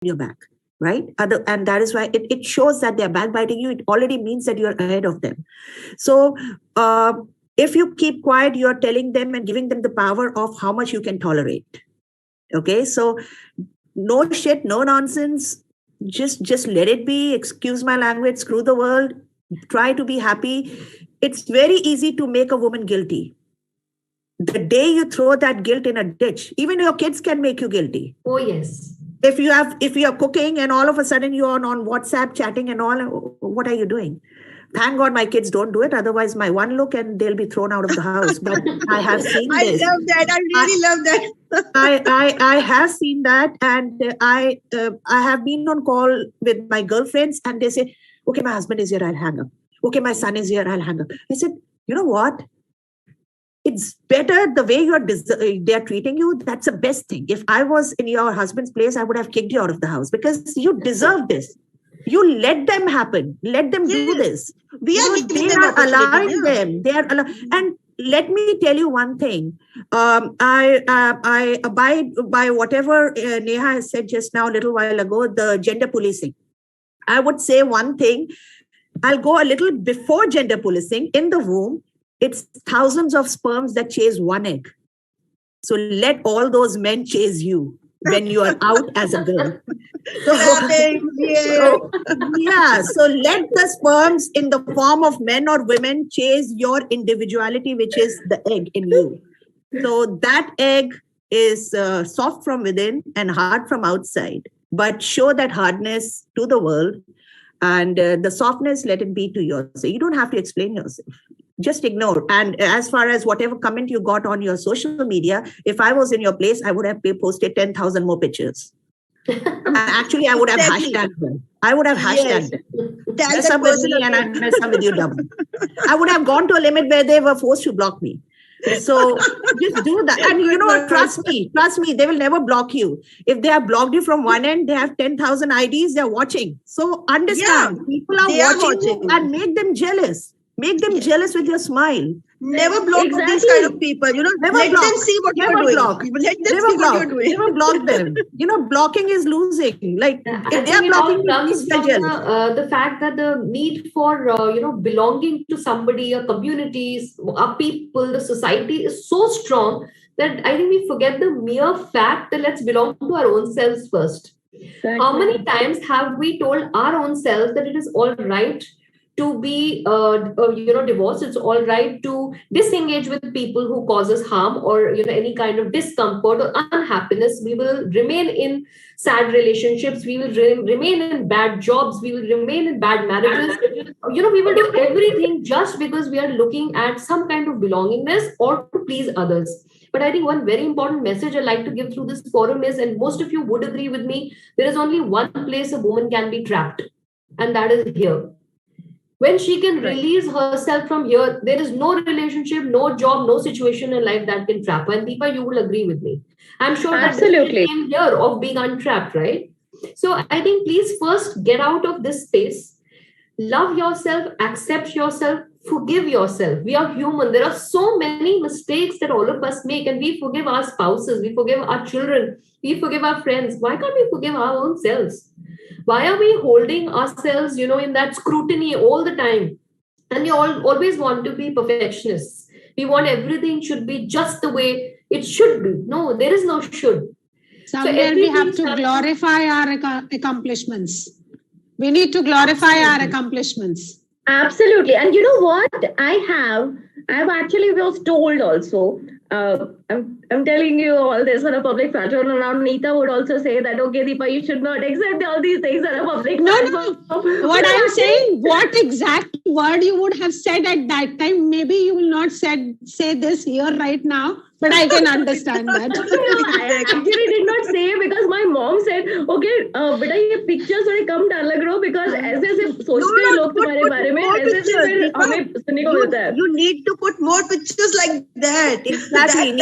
your back, right? And that is why it shows that they're backbiting you. It already means that you're ahead of them. So if you keep quiet, you're telling them and giving them the power of how much you can tolerate. Okay, so no shit, no nonsense. Just let it be. Excuse my language. Screw the world. Try to be happy. It's very easy to make a woman guilty. The day you throw that guilt in a ditch, even your kids can make you guilty. Oh yes. If you're cooking and all of a sudden you're on WhatsApp chatting and all, what are you doing? Thank God my kids don't do it. Otherwise, my one look and they'll be thrown out of the house. But I have seen this. I love that. I really love that. I have seen that, and I have been on call with my girlfriends, and they say, "Okay, my husband is here. I'll hang up. Okay, my son is here. I'll hang up." I said, "You know what? It's better the way they're treating you. That's the best thing. If I was in your husband's place, I would have kicked you out of the house because you deserve this. You let them happen. Let them do this. We are they are allowing them. They are and let me tell you one thing. I abide by whatever Neha has said just now a little while ago, the gender policing. I would say one thing. I'll go a little before gender policing. In the womb, it's thousands of sperms that chase one egg. So let all those men chase you when you are out as a girl. So let the sperms in the form of men or women chase your individuality, which is the egg in you. So that egg is soft from within and hard from outside, but show that hardness to the world, and the softness, let it be to yourself. You don't have to explain yourself. Just ignore. And as far as whatever comment you got on your social media, if I was in your place, I would have posted 10,000 more pictures. Actually, I would have hashtagged them. I would have hashtagged them. Mess up with me and I'd mess up with you double. I would have gone to a limit where they were forced to block me. So just do that. And you know what? Trust me, they will never block you. If they have blocked you from one end, they have 10,000 IDs, they're watching. So understand, people are watching you and make them jealous. Make them jealous with your smile. Never block these kind of people. You know, never let block. them see what you're doing. Let them see what you're doing. Never block them. You know, blocking is losing. Like if they are blocking, comes from the fact that the need for belonging to somebody, a communities, a people, the society is so strong that I think we forget the mere fact that let's belong to our own selves first. Exactly. How many times have we told our own selves that it is all right to be divorced? It's all right to disengage with people who cause us harm or any kind of discomfort or unhappiness. We will remain in sad relationships, we will remain in bad jobs, we will remain in bad marriages. We will do everything just because we are looking at some kind of belongingness or to please others. But I think one very important message I like to give through this forum is, and most of you would agree with me, there is only one place a woman can be trapped, and that is here. When she can release herself from here, there is no relationship, no job, no situation in life that can trap her. And Deepa, you will agree with me. I'm sure absolutely that came here of being untrapped, right? So I think please first get out of this space, love yourself, accept yourself, forgive yourself. We are human. There are so many mistakes that all of us make, and we forgive our spouses, we forgive our children, we forgive our friends. Why can't we forgive our own selves? Why are we holding ourselves, in that scrutiny all the time? And we always want to be perfectionists. We want everything should be just the way it should be. No, there is no should. Somewhere we have to glorify our accomplishments. We need to glorify our accomplishments. Absolutely. And you know what? I've actually was told also, I'm telling you all this on a public platform, and now Neeta would also say that, okay, Deepa, you should not accept all these things on a public platform. No. What I'm saying, what exact word you would have said at that time, maybe you will not say this here right now, but I can understand that. No, I actually did not say, because my mom said, okay, beta ye pictures थोड़े कम डाला करो, because ऐसे सोचते हैं लोग तुम्हारे बारे में, ऐसे फिर हमें सुनने को मिलता है. You need to put more pictures like that. Exactly.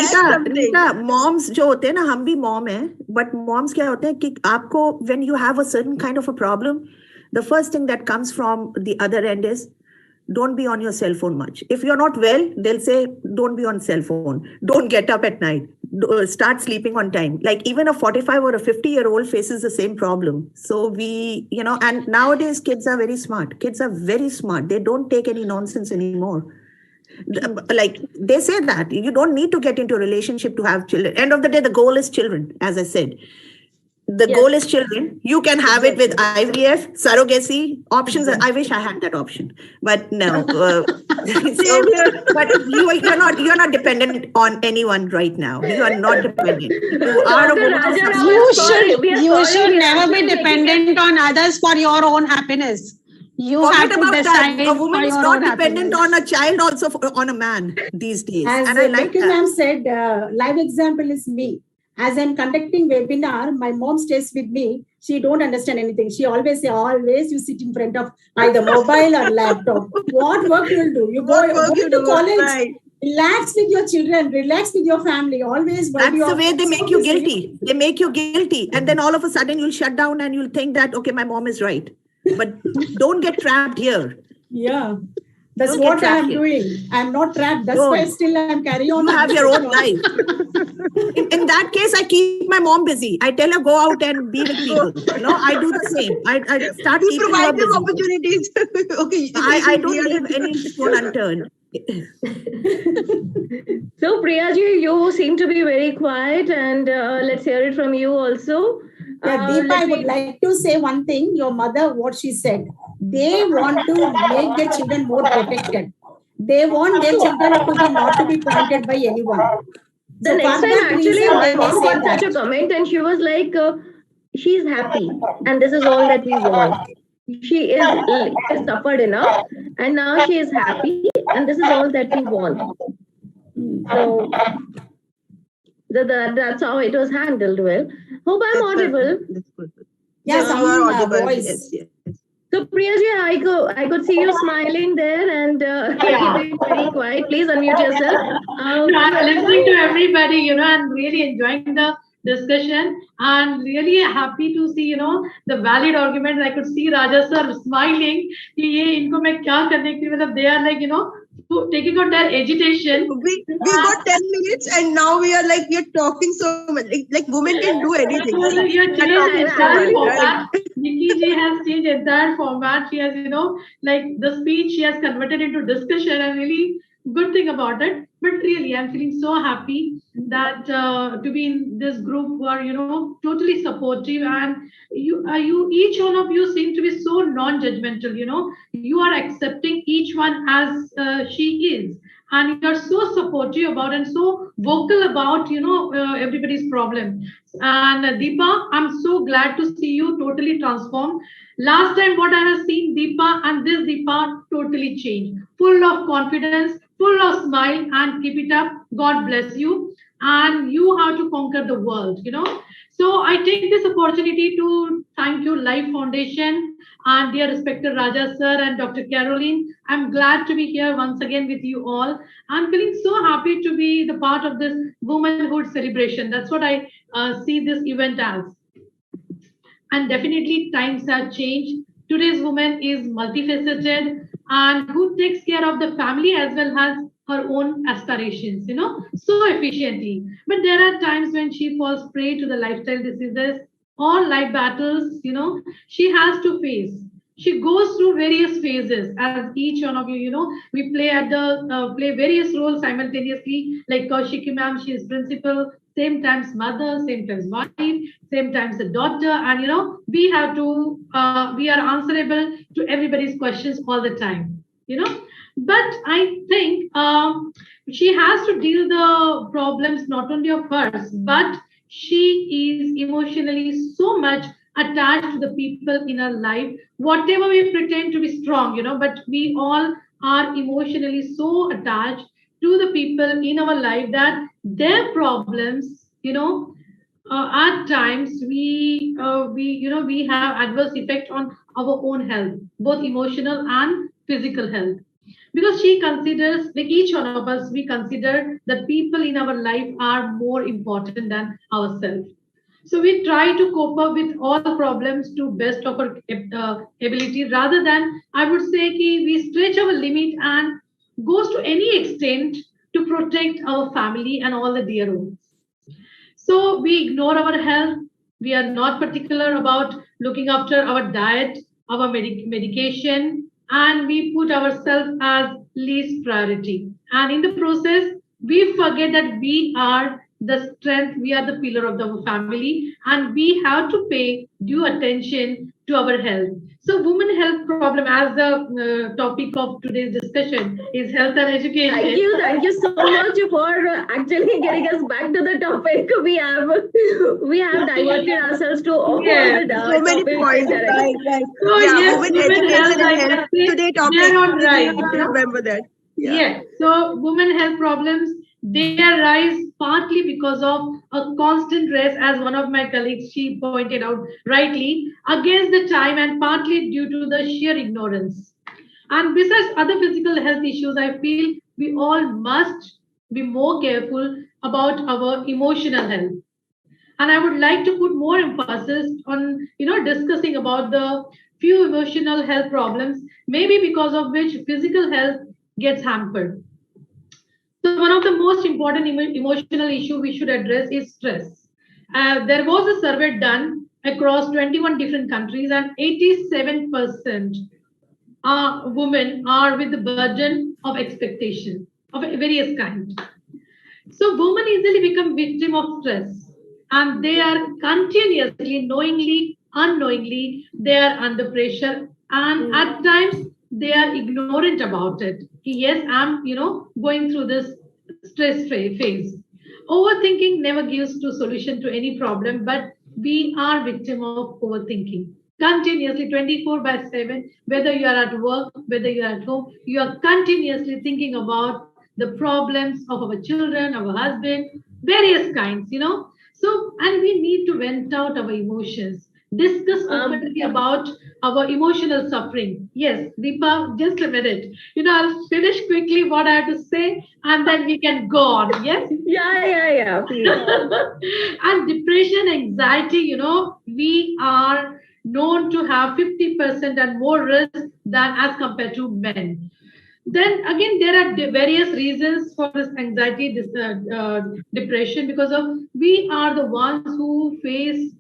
Neeta, moms जो होते हैं ना, हम भी mom हैं, but moms क्या होते हैं कि आपको, when you have a certain kind of a problem, the first thing that comes from the other end is, don't be on your cell phone much. If you're not well, they'll say, don't be on cell phone. Don't get up at night. start sleeping on time. Like even a 45 or a 50-year-old faces the same problem. So and nowadays kids are very smart. Kids are very smart. They don't take any nonsense anymore. Like they say that you don't need to get into a relationship to have children. End of the day, the goal is children, as I said. The goal is children. You can have it with IVF, surrogacy, options. I wish I had that option, but no. But you're not dependent on anyone right now. You are not dependent. You are a woman. You should never be dependent on others for your own happiness. You have to decide. A woman is not dependent on a child, also on a man these days. As and I like that. Ma'am said, live example is me. As I'm conducting webinar, my mom stays with me. She don't understand anything. She always say, always you sit in front of either mobile or laptop. What work you'll do? You go to college. Right. Relax with your children. Relax with your family. Always. That's the way they make you guilty. They make you guilty. And then all of a sudden you'll shut down and you'll think that, okay, my mom is right. But don't get trapped here. Yeah. That's what I'm doing. I'm not trapped. That's why still I'm carrying on. You have your own life. In that case, I keep my mom busy. I tell her, go out and be with people. I do the same. I start keeping her busy. Opportunities. Okay. I don't leave any stone unturned. So Priyaji, you seem to be very quiet, and let's hear it from you also. Deepa, I would like to say one thing. Your mother, what she said, they want to make their children more protected. They want their children to not to be pointed by anyone. The next time, actually, my mom got such a comment, and she was like, "She's happy, and this is all that we want. She has suffered enough, and now she is happy, and this is all that we want." So that's how it was handled. Well, hope I'm audible. Yes, you are audible. Voice. Yes. So Priyaji, I could see you smiling there and keeping very quiet. Please unmute yourself. I'm listening to everybody, and really enjoying the discussion and really happy to see, the valid arguments. I could see Raja sir smiling. They are like, taking out their agitation. We got 10 minutes and now we are talking so much. Like women can do anything. Nikki ji has changed entire format. She has, the speech she has converted into discussion, and really good thing about it. But really, I'm feeling so happy that to be in this group who are, totally supportive, and you each one of you seem to be so non-judgmental. You are accepting each one as she is, and you are so supportive about and so vocal about everybody's problem. And Deepa, I'm so glad to see you totally transformed. Last time what I have seen Deepa and this Deepa totally changed, full of confidence, full of smile, and keep it up. God bless you, and you have to conquer the world. So I take this opportunity to thank you, Life Foundation, and dear respected Raja sir and Dr. Caroline. I'm glad to be here once again with you all. I'm feeling so happy to be the part of this womanhood celebration. That's what I see this event as. And definitely times have changed. Today's woman is multifaceted and who takes care of the family as well as her own aspirations, so efficiently. But there are times when she falls prey to the lifestyle diseases or life battles, she has to face. She goes through various phases, as each one of you, we play play various roles simultaneously. Like Kaushiki ma'am, she is principal, same times mother, same times wife, same times the daughter, and we have to we are answerable to everybody's questions all the time, But I think she has to deal the problems not only of hers, but she is emotionally so much attached to the people in her life. Whatever we pretend to be strong, but we all are emotionally so attached to the people in our life that their problems, at times we have adverse effect on our own health, both emotional and physical health. Because she considers, like each one of us, we consider that people in our life are more important than ourselves. So we try to cope up with all the problems to best of our ability, rather than, I would say, we stretch our limit and goes to any extent to protect our family and all the dear ones. So we ignore our health. We are not particular about looking after our diet, our medication, and we put ourselves as least priority. And in the process, we forget that we are the strength, we are the pillar of the family, and we have to pay due attention to our health. So, women health problem, as the topic of today's discussion is health and education. Thank you so much for actually getting us back to the topic. We have diverted ourselves to all Yes, the So many topics points. directly. Right. So, Yeah, yes, women women education health, and like health. I say, Today topic. they're not We right. need to remember that. Yeah. Yes. So women health problems, they arise partly because of a constant race, as one of my colleagues, she pointed out rightly, against the time, and partly due to the sheer ignorance. And besides other physical health issues, I feel we all must be more careful about our emotional health. And I would like to put more emphasis on, discussing about the few emotional health problems, maybe because of which physical health gets hampered. So one of the most important emotional issue we should address is stress. There was a survey done across 21 different countries, and 87% women are with the burden of expectation of various kinds. So women easily become victim of stress, and they are continuously, knowingly, unknowingly, they are under pressure, and at times they are ignorant about it. Yes, I'm, going through this stress phase. Overthinking never gives to solution to any problem, but we are victim of overthinking. Continuously 24 by 7, whether you are at work, whether you are at home, you are continuously thinking about the problems of our children, our husband, various kinds, So, and we need to vent out our emotions, discuss openly about our emotional suffering. Yes, Deepa, just a minute. I'll finish quickly what I have to say, and then we can go on. Yes? Yeah. Please. And depression, anxiety, we are known to have 50% and more risk than as compared to men. Then again, there are various reasons for this anxiety, this depression, because of we are the ones who face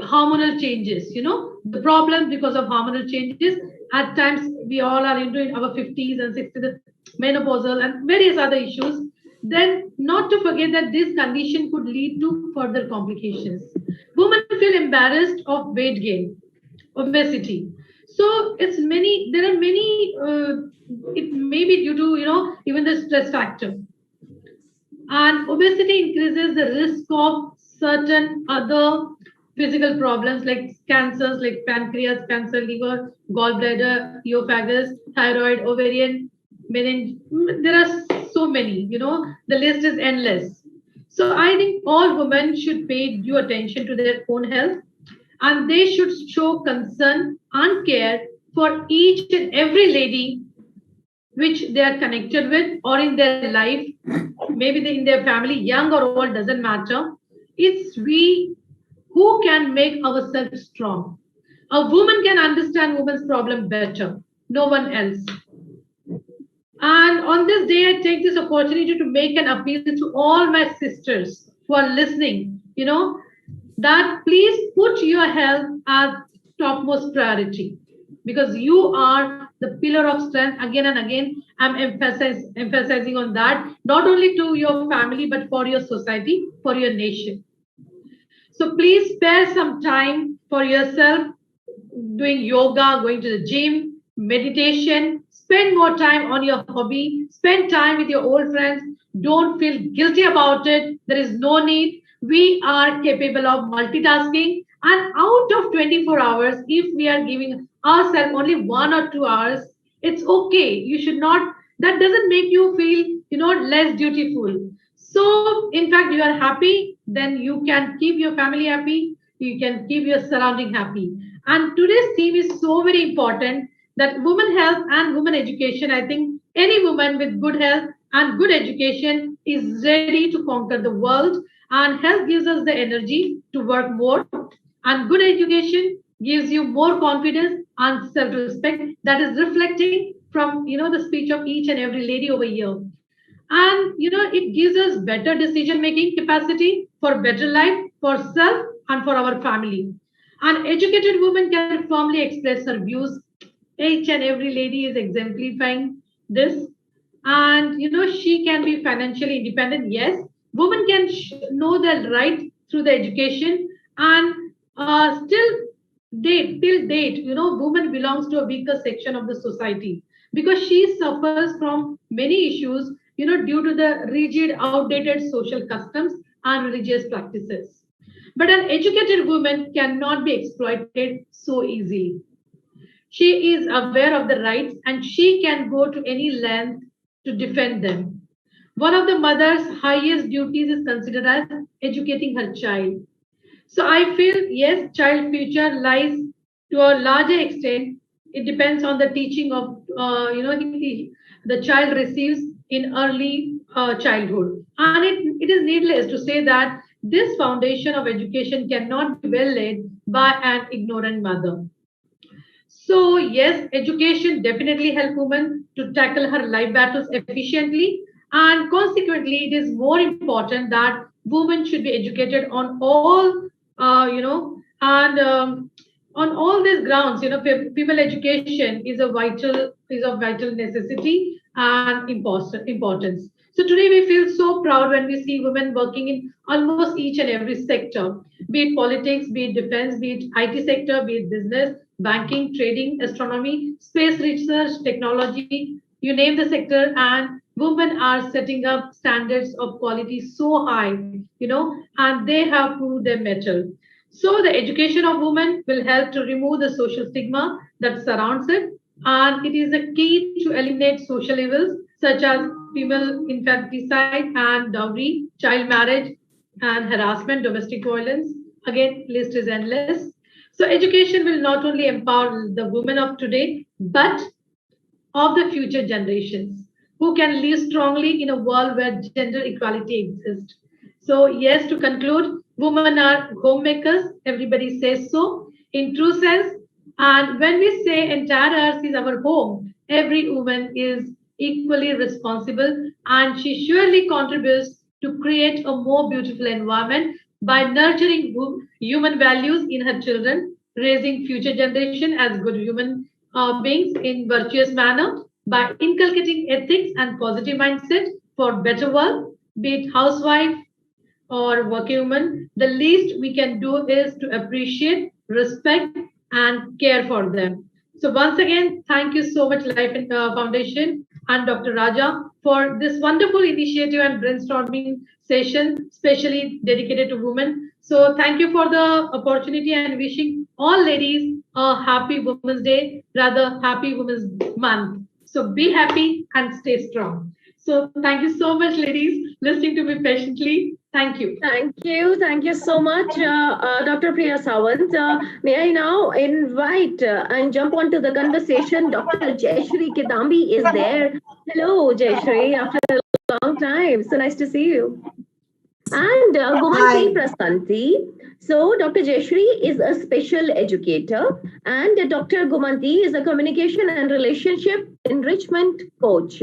hormonal changes. The problems because of hormonal changes. At times, we all are into our 50s and 60s, menopausal and various other issues. Then, not to forget that this condition could lead to further complications. Women feel embarrassed of weight gain, obesity. So there are many, it may be due to, even the stress factor. And obesity increases the risk of certain other physical problems like cancers, like pancreas cancer, liver, gallbladder, esophagus, thyroid, ovarian, there are so many, the list is endless. So I think all women should pay due attention to their own health, and they should show concern and care for each and every lady which they are connected with or in their life, maybe in their family, young or old, doesn't matter. It's we who can make ourselves strong. A woman can understand woman's problem better, no one else. And on this day, I take this opportunity to make an appeal to all my sisters who are listening, that please put your health as topmost priority, because you are the pillar of strength. Again and again, I'm emphasizing on that, not only to your family, but for your society, for your nation. So please spare some time for yourself, doing yoga, going to the gym, meditation. Spend more time on your hobby. Spend time with your old friends. Don't feel guilty about it. There is no need. We are capable of multitasking. And out of 24 hours, if we are giving ourselves only 1 or 2 hours, it's okay. You should not, that doesn't make you feel, less dutiful. So, in fact, you are happy, then you can keep your family happy. You can keep your surrounding happy. And today's theme is so very important, that women health and women education. I think any woman with good health and good education is ready to conquer the world. And health gives us the energy to work more. And good education gives you more confidence and self-respect. That is reflecting from, the speech of each and every lady over here. And, it gives us better decision-making capacity for better life, for self, and for our family. An educated woman can firmly express her views. Each and every lady is exemplifying this. And she can be financially independent. Yes, women can know their right through the education, and still till date, woman belongs to a weaker section of the society because she suffers from many issues, due to the rigid, outdated social customs and religious practices. But an educated woman cannot be exploited so easily. She is aware of the rights and she can go to any length to defend them. One of the mother's highest duties is considered as educating her child. So I feel, yes, child future lies to a larger extent. It depends on the teaching of, the child receives in early childhood. And it is needless to say that this foundation of education cannot be well laid by an ignorant mother. So yes, education definitely help women to tackle her life battles efficiently, and consequently, it is more important that women should be educated on all, and on all these grounds. Female education is of vital necessity and importance. So today we feel so proud when we see women working in almost each and every sector, be it politics, be it defense, be it IT sector, be it business, banking, trading, astronomy, space research, technology, you name the sector, and women are setting up standards of quality so high, and they have proved their mettle. So the education of women will help to remove the social stigma that surrounds it, and it is a key to eliminate social evils such as female infanticide and dowry, child marriage and harassment, domestic violence. Again, list is endless. So education will not only empower the women of today, but of the future generations who can live strongly in a world where gender equality exists. So, yes, to conclude, women are homemakers. Everybody says so in true sense. And when we say entire earth is our home, every woman is equally responsible and she surely contributes to create a more beautiful environment by nurturing human values in her children, raising future generation as good human beings in virtuous manner by inculcating ethics and positive mindset for better world, be it housewife or working woman. The least we can do is to appreciate, respect, and care for them. So once again, thank you so much, Life Foundation and Dr. Raja, for this wonderful initiative and brainstorming session, specially dedicated to women. So thank you for the opportunity and wishing all ladies a happy Women's Day, rather happy Women's Month. So be happy and stay strong. So thank you so much, ladies, listening to me patiently. Thank you. Thank you. Thank you so much, Dr. Priya Sawant. May I now invite and jump onto the conversation. Dr. Jayashree Kidambi is there. Hello, Jayashree, after a long time. So nice to see you. And Gumanti Prasanti. So Dr. Jayashree is a special educator and Dr. Gumanti is a communication and relationship enrichment coach.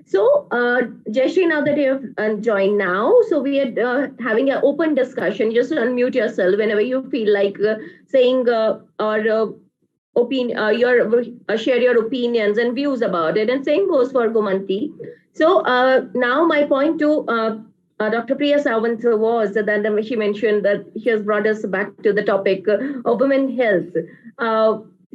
So Jayashree, now that you have joined now, so we are having an open discussion. Just unmute yourself whenever you feel like saying or share your opinions and views about it. And same goes for Gumanti. So now my point to Dr. Priya Sawant was that she mentioned that she has brought us back to the topic of women health.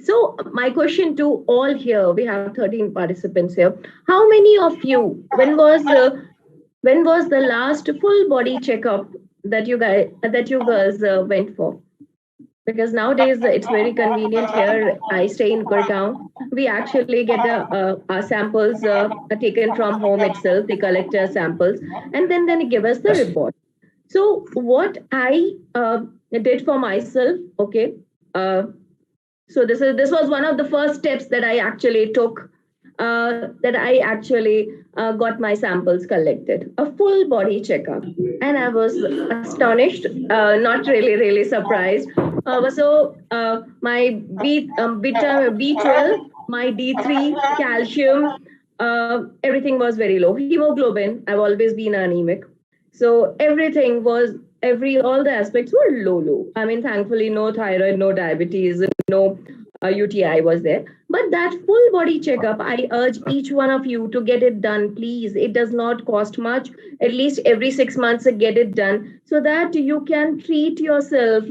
So my question to all here, we have 13 participants here. How many of you, when was the last full body checkup that you girls went for? Because nowadays it's very convenient here. I stay in Gurgaon. We actually get our samples taken from home itself. They collect samples and then they give us the report. So what I did for myself, okay. So this was one of the first steps that I actually took. That I actually got my samples collected, a full body checkup, and I was astonished, not really surprised. So my B12, my D3, calcium, everything was very low. Hemoglobin, I've always been anemic, so everything was all the aspects were low. I mean, thankfully, no thyroid, no diabetes, no UTI was there. But that full body checkup, I urge each one of you to get it done, please. It does not cost much. At least every 6 months, get it done so that you can treat yourself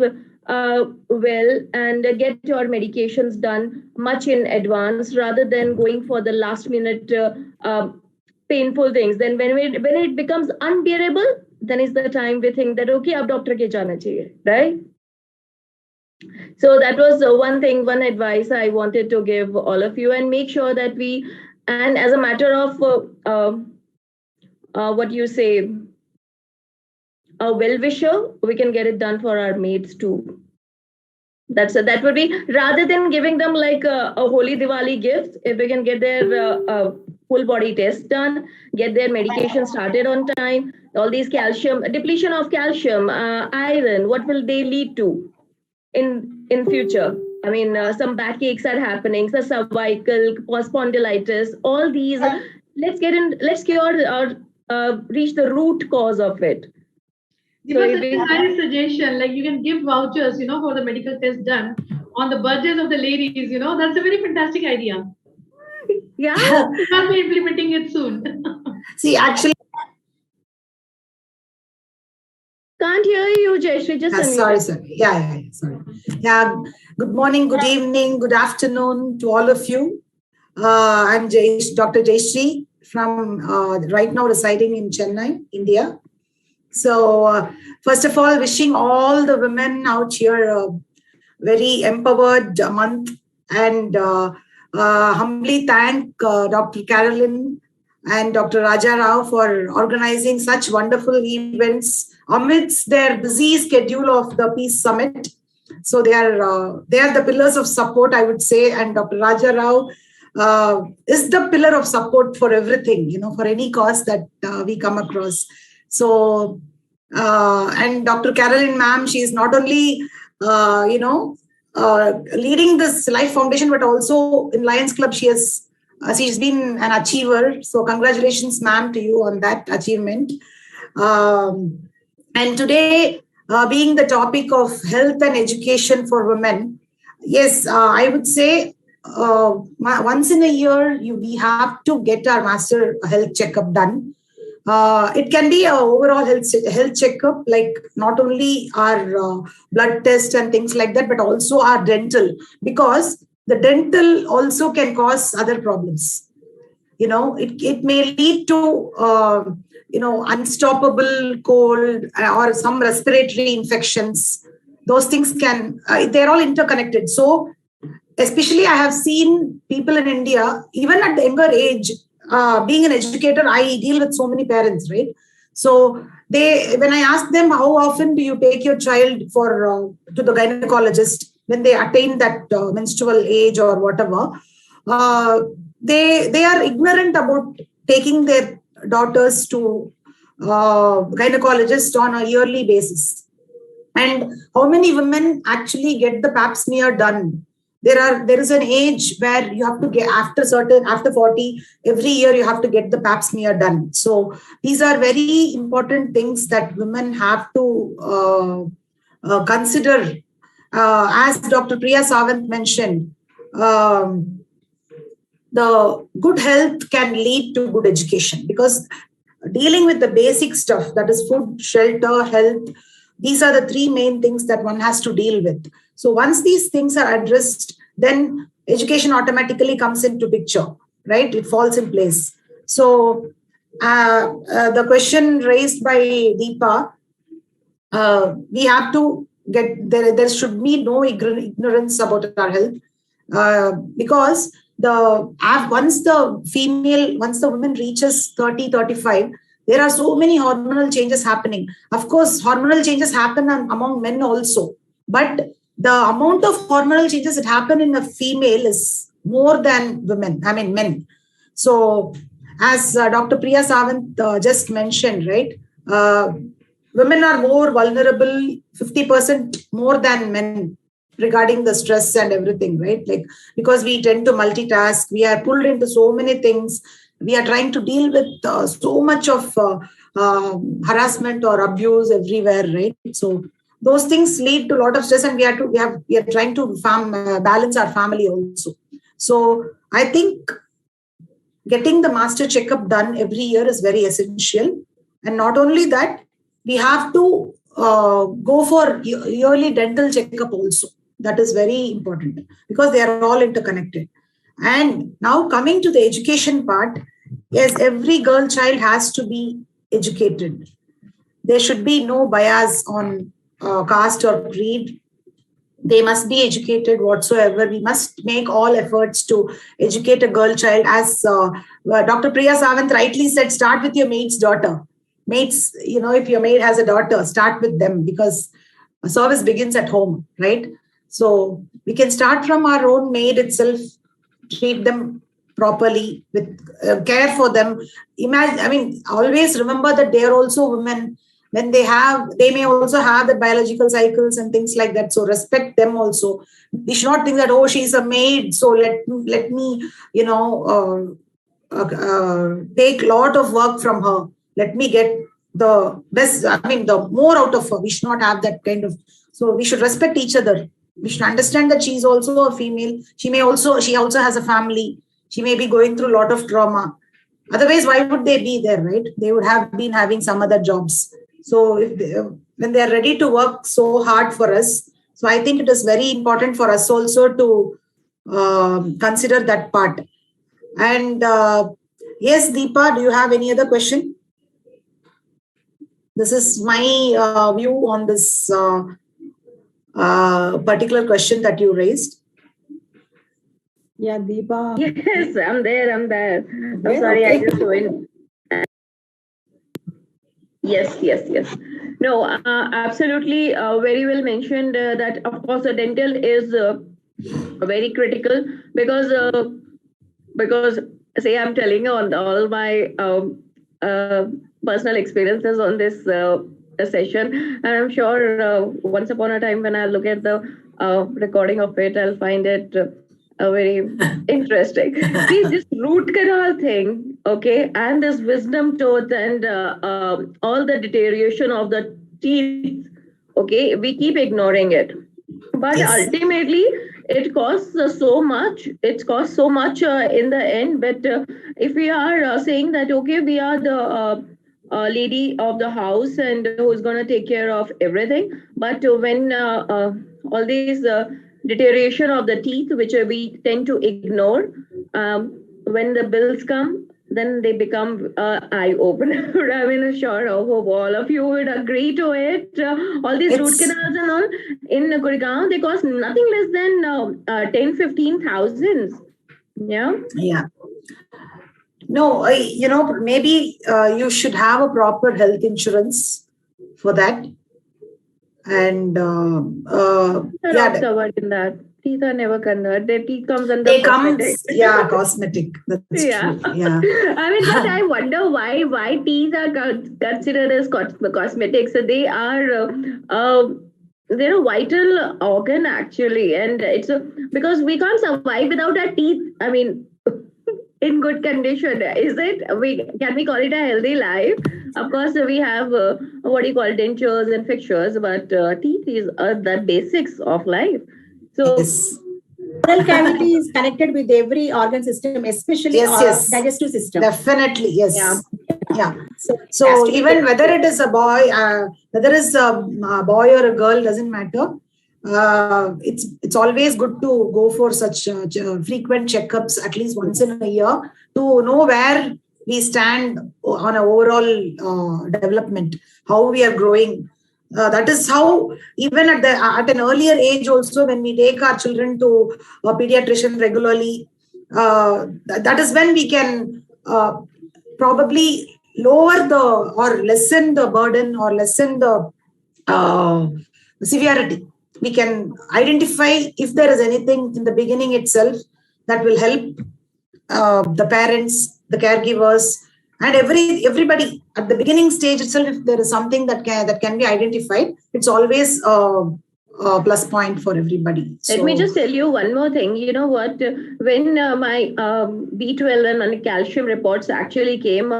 well and get your medications done much in advance rather than going for the last minute painful things. Then when it becomes unbearable, then is the time we think that, okay, ab doctor ke jana chahiye, right? So that was one advice I wanted to give all of you, and make sure that and as a matter of what you say, a well-wisher, we can get it done for our mates too. That would be, rather than giving them like a holy Diwali gift, if we can get their full body test done, get their medication started on time, all these depletion of calcium, iron, what will they lead to in future? I mean, some backaches are happening, the cervical, spondylitis, all these. Let's cure or reach the root cause of it. So it's a nice suggestion. Like, you can give vouchers, for the medical test done on the birthdays of the ladies. That's a very fantastic idea. Yeah, I'll be implementing it soon. See, actually, can't hear you, Jayashree. Just sorry. Sorry. Yeah. Good morning, good evening, good afternoon to all of you. I'm Dr. Jayashree from right now residing in Chennai, India. So, first of all, wishing all the women out here a very empowered month, and humbly thank Dr. Carolyn and Dr. Raja Rao for organizing such wonderful events amidst their busy schedule of the Peace Summit. So they are the pillars of support, I would say, and Dr. Raja Rao is the pillar of support for everything, for any cause that we come across. So, and Dr. Carolyn ma'am, she is not only, leading this Life Foundation, but also in Lions Club, she's been an achiever. So congratulations, ma'am, to you on that achievement. And today, being the topic of health and education for women, yes, I would say once in a year, we have to get our master health checkup done. It can be an overall health checkup, like not only our blood test and things like that, but also our dental, because the dental also can cause other problems. It may lead to, unstoppable cold or some respiratory infections. Those things they're all interconnected. So, especially I have seen people in India, even at the younger age, being an educator, I deal with so many parents, right? So when I ask them, how often do you take your child to the gynecologist when they attain that menstrual age or whatever, they are ignorant about taking their daughters to gynecologists on a yearly basis. And how many women actually get the pap smear done? There is an age where you have to get after 40, every year you have to get the pap smear done. So these are very important things that women have to consider. As Dr. Priya Sawant mentioned, the good health can lead to good education, because dealing with the basic stuff, that is food, shelter, health, these are the three main things that one has to deal with. So once these things are addressed, then education automatically comes into picture, right? It falls in place. So the question raised by Deepa, we have to get there should be no ignorance about our health, because once the woman reaches 30, 35, there are so many hormonal changes happening. Of course, hormonal changes happen among men also, but the amount of hormonal changes that happen in a female is more than men. So as Dr. Priya Sawant just mentioned, right, women are more vulnerable, 50% more than men, regarding the stress and everything, right? Like, because we tend to multitask, we are pulled into so many things. We are trying to deal with so much of harassment or abuse everywhere, right? So those things lead to a lot of stress, and we are trying to balance our family also. So I think getting the master checkup done every year is very essential. And not only that, we have to go for yearly dental checkup also. That is very important because they are all interconnected. And now coming to the education part, yes, every girl child has to be educated. There should be no bias on caste or creed. They must be educated whatsoever. We must make all efforts to educate a girl child. As Dr. Priya Sawant rightly said, start with your maid's daughter. Maids, if your maid has a daughter, start with them, because a service begins at home, right? So we can start from our own maid itself, treat them properly, with care for them. Always remember that they are also women. When they may also have the biological cycles and things like that. So respect them also. We should not think that, oh, she's a maid, so let me, take a lot of work from her. Let me get the best, the more out of her. We should not have that kind of. So we should respect each other. We should understand that she's also a female. She also has a family. She may be going through a lot of trauma. Otherwise, why would they be there, right? They would have been having some other jobs. So when they are ready to work so hard for us, so I think it is very important for us also to consider that part. And yes, Deepa, do you have any other question? This is my view on this particular question that you raised. Yeah, Deepa. Yes, I'm there. I'm sorry, okay. I just joined. Yes. No, absolutely. Very well mentioned that, of course, the dental is very critical because say I'm telling you on all my personal experiences on this session, and I'm sure once upon a time when I look at the recording of it, I'll find it very interesting. See, this root canal thing, okay, and this wisdom tooth and all the deterioration of the teeth, okay, we keep ignoring it. But yes, ultimately, it costs so much. It costs so much in the end. But if we are saying that, okay, we are the lady of the house and who's going to take care of everything. But when all these deterioration of the teeth, which we tend to ignore, when the bills come, then they become eye-opener. I mean, sure, I hope all of you would agree to it. All these root canals and all in Gurgaon, they cost nothing less than 10,000-15,000. Yeah. Yeah. No, maybe you should have a proper health insurance for that. And not covered in that. Teeth are never covered. Their teeth comes under cosmetic. Cosmetic. That's true. Yeah. I mean, but I wonder why teeth are considered as cosmetics. So they are they're a vital organ actually, and it's because we can't survive without our teeth. I mean, in good condition, is it? Can we call it a healthy life? Of course, we have what you call dentures and fixtures, but teeth is the basics of life. So, yes. Oral cavity is connected with every organ system, especially digestive system. Definitely, yes. Yeah. So even whether it is a boy, whether it's a boy or a girl, doesn't matter. It's always good to go for such frequent checkups at least once in a year to know where we stand on an overall development, how we are growing. That is how, even at an earlier age also, when we take our children to a pediatrician regularly, that is when we can probably lower or lessen the burden or lessen the severity. We can identify if there is anything in the beginning itself that will help the parents, the caregivers, and everybody at the beginning stage itself. If there is something that can be identified, it's always a plus point for everybody. Let me just tell you one more thing. You know what? When my B12 and calcium reports actually came,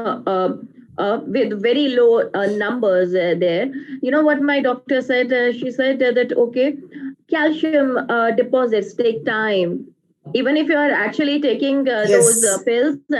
with very low numbers there. You know what my doctor said? She said that, okay, calcium deposits take time. Even if you are actually taking those Yes. pills